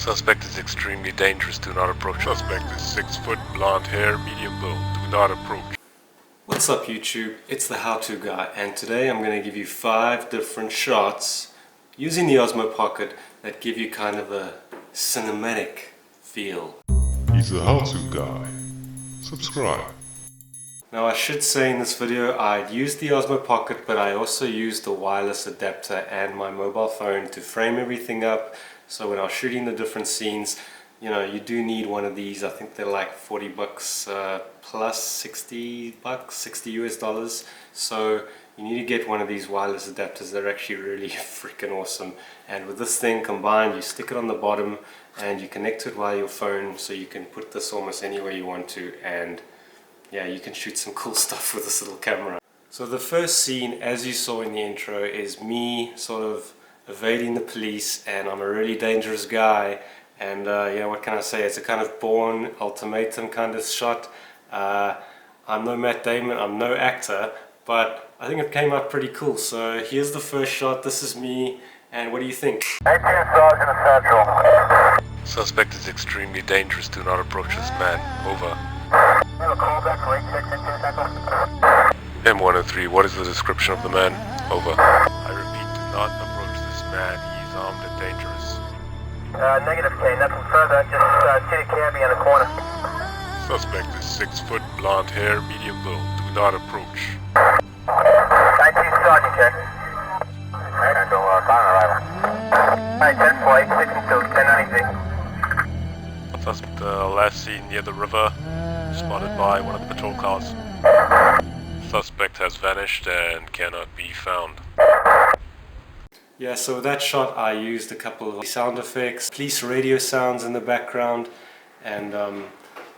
Suspect is extremely dangerous. Do not approach. Suspect is 6 foot, blonde hair, medium build. Do not approach. What's up YouTube? It's the how-to guy, and today I'm going to give you 5 different shots using the Osmo Pocket that give you kind of a cinematic feel. He's the how-to guy. Subscribe. Now I should say in this video I'd used the Osmo Pocket, but I also used the wireless adapter and my mobile phone to frame everything up. So when I was shooting the different scenes, you know, you do need one of these. I think they're like 40 bucks plus 60 bucks, 60 US dollars. So you need to get one of these wireless adapters. They're actually really freaking awesome. And with this thing combined, you stick it on the bottom and you connect it via your phone, so you can put this almost anywhere you want to, and yeah, you can shoot some cool stuff with this little camera. So the first scene, as you saw in the intro, is me sort of evading the police, and I'm a really dangerous guy, and you know, what can I say, it's a kind of Bourne ultimatum kind of shot. I'm no Matt Damon, I'm no actor, but I think it came out pretty cool. So here's the first shot. This is me, and what do you think? 18 Sergeant Central. Suspect is extremely dangerous. Do not approach this man. Over. We have a call back for 86 Central. M103, what is the description of the man? Over. I repeat, do not approach this man. He is armed and dangerous. Negative K, nothing further, just see the cabbie in the corner. Suspect is 6 foot, blonde hair, medium build. Do not approach. 19 Sergeant check. Alright, I go, final arrival. Alright, 10-4, 862, 1090. Suspect last seen near the river, spotted by one of the patrol cars. Suspect has vanished and cannot be found. Yeah, so with that shot I used a couple of sound effects, police radio sounds in the background, and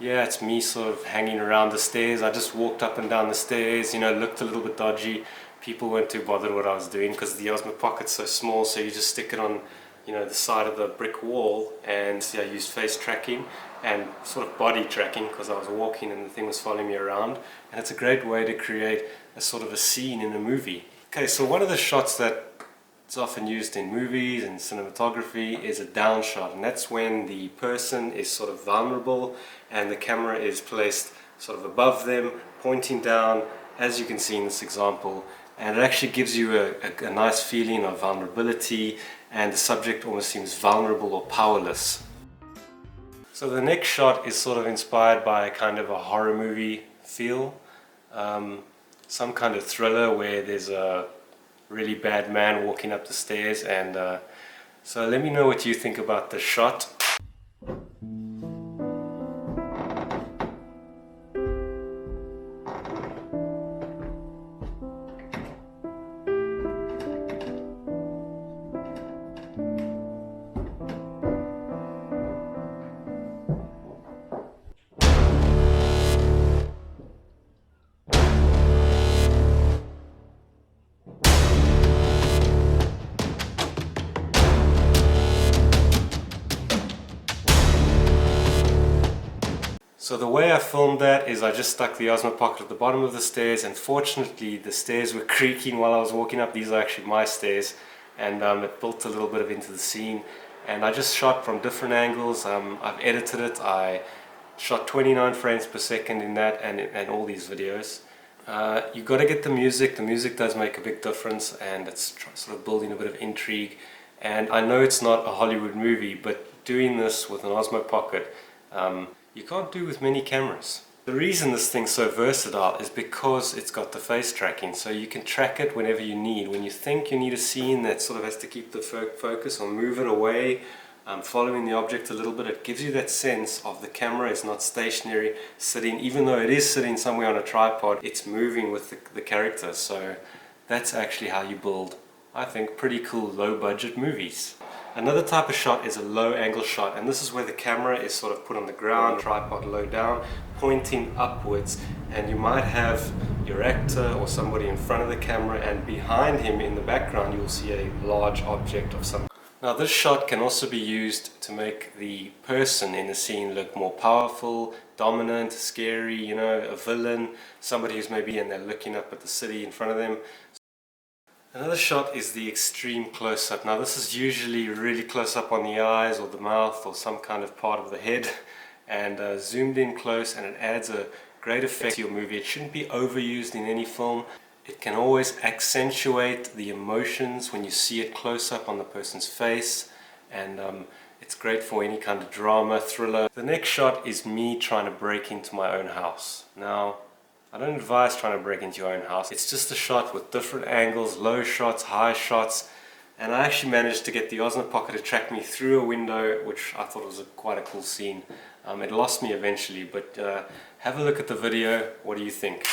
yeah, it's me sort of hanging around the stairs. I just walked up and down the stairs, you know, looked a little bit dodgy. People weren't too bothered what I was doing because the Osmo Pocket's so small, so you just stick it on, you know, the side of the brick wall, and see, I used face tracking and sort of body tracking because I was walking and the thing was following me around, and it's a great way to create a sort of a scene in a movie. Okay, so one of the shots that it's often used in movies and cinematography is a down shot, and that's when the person is sort of vulnerable and the camera is placed sort of above them, pointing down, as you can see in this example, and it actually gives you a nice feeling of vulnerability, and the subject almost seems vulnerable or powerless. So the next shot is sort of inspired by kind of a horror movie feel, some kind of thriller where there's a really bad man walking up the stairs, and so let me know what you think about the shot. So the way I filmed that is I just stuck the Osmo Pocket at the bottom of the stairs, and fortunately the stairs were creaking while I was walking up. These are actually my stairs, and it built a little bit of into the scene, and I just shot from different angles. I've edited it. I shot 29 frames per second in that and all these videos. You've got to get the music does make a big difference, and it's sort of building a bit of intrigue. And I know it's not a Hollywood movie, but doing this with an Osmo Pocket, you can't do with many cameras. The reason this thing's so versatile is because it's got the face tracking, so you can track it whenever you need. When you think you need a scene that sort of has to keep the focus or move it away, following the object a little bit, it gives you that sense of the camera is not stationary, sitting, even though it is sitting somewhere on a tripod, it's moving with the character. So that's actually how you build, I think, pretty cool low budget movies. Another type of shot is a low angle shot, and this is where the camera is sort of put on the ground, tripod low down, pointing upwards, and you might have your actor or somebody in front of the camera, and behind him in the background you'll see a large object of some. Now this shot can also be used to make the person in the scene look more powerful, dominant, scary, you know, a villain, somebody who's maybe, and they're looking up at the city in front of them. Another shot is the extreme close-up. Now this is usually really close up on the eyes or the mouth or some kind of part of the head, and zoomed in close, and it adds a great effect to your movie. It shouldn't be overused in any film. It can always accentuate the emotions when you see it close up on the person's face, and it's great for any kind of drama, thriller. The next shot is me trying to break into my own house. Now, I don't advise trying to break into your own house. It's just a shot with different angles, low shots, high shots, and I actually managed to get the Osmo Pocket to track me through a window, which I thought was quite a cool scene. It lost me eventually, but have a look at the video. What do you think?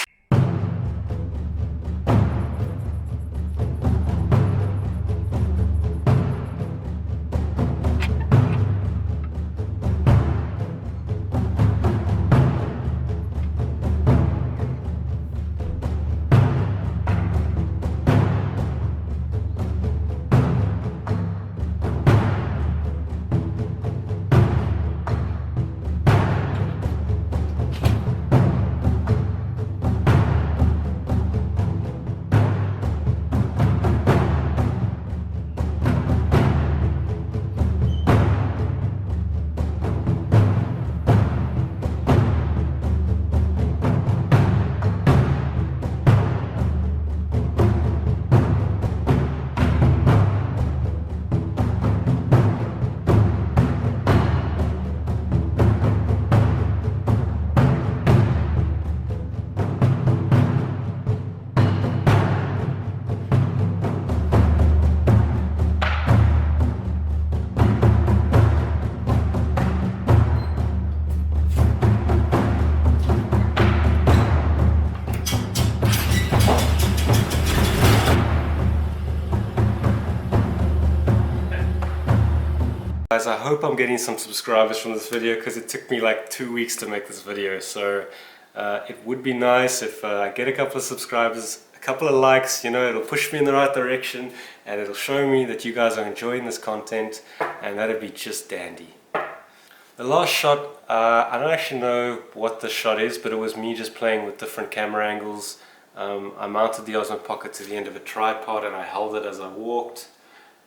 Guys, I hope I'm getting some subscribers from this video because it took me like 2 weeks to make this video, so it would be nice if I get a couple of subscribers, a couple of likes, you know, it'll push me in the right direction and it'll show me that you guys are enjoying this content, and that'd be just dandy. The last shot, I don't actually know what the shot is, but it was me just playing with different camera angles. I mounted the Osmo Pocket to the end of a tripod and I held it as I walked.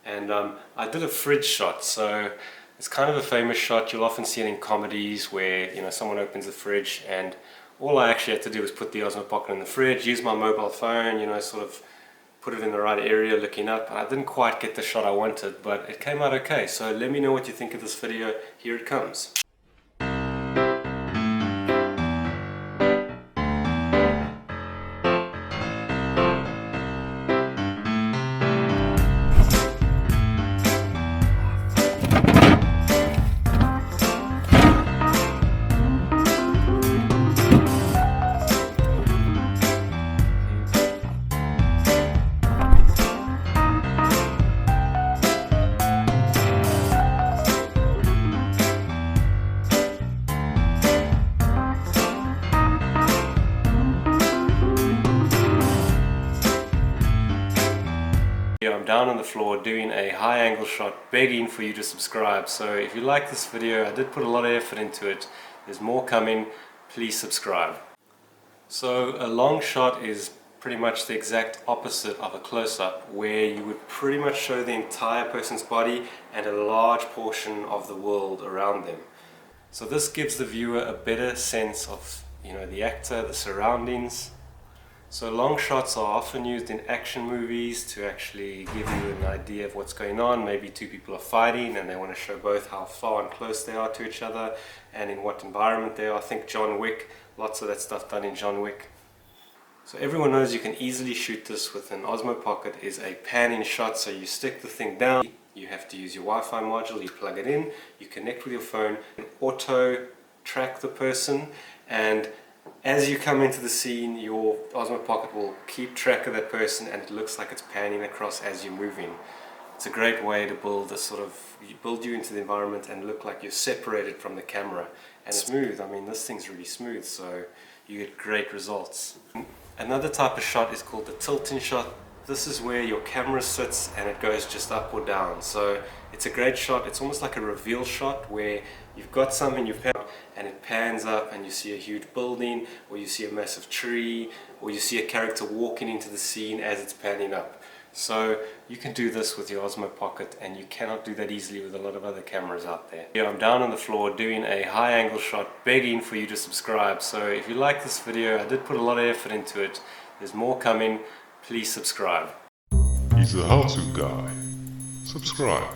And I did a fridge shot, so it's kind of a famous shot. You'll often see it in comedies where, you know, someone opens the fridge, and all I actually had to do was put the Osmo Pocket in the fridge, use my mobile phone, you know, sort of put it in the right area looking up. I didn't quite get the shot I wanted, but it came out okay. So let me know what you think of this video. Here it comes. I'm down on the floor doing a high angle shot, begging for you to subscribe. So if you like this video, I did put a lot of effort into it. There's more coming. Please subscribe. So a long shot is pretty much the exact opposite of a close-up, where you would pretty much show the entire person's body and a large portion of the world around them. So this gives the viewer a better sense of, you know, the actor, the surroundings. So long shots are often used in action movies to actually give you an idea of what's going on. Maybe two people are fighting and they want to show both how far and close they are to each other and in what environment they are. I think John Wick, lots of that stuff done in John Wick. So everyone knows you can easily shoot this with an Osmo Pocket. Is a panning shot, so you stick the thing down, you have to use your Wi-Fi module, you plug it in, you connect with your phone, auto track the person, and as you come into the scene, your Osmo Pocket will keep track of that person and it looks like it's panning across as you're moving. It's a great way to build you into the environment and look like you're separated from the camera. And it's smooth. I mean, this thing's really smooth, so you get great results. Another type of shot is called the tilting shot. This is where your camera sits and it goes just up or down. So it's a great shot. It's almost like a reveal shot where you've got something you've panned and it pans up and you see a huge building, or you see a massive tree, or you see a character walking into the scene as it's panning up. So you can do this with your Osmo Pocket, and you cannot do that easily with a lot of other cameras out there. Here I'm down on the floor doing a high angle shot, begging for you to subscribe. So if you like this video, I did put a lot of effort into it. There's more coming. Please subscribe. He's a how-to guy. Subscribe.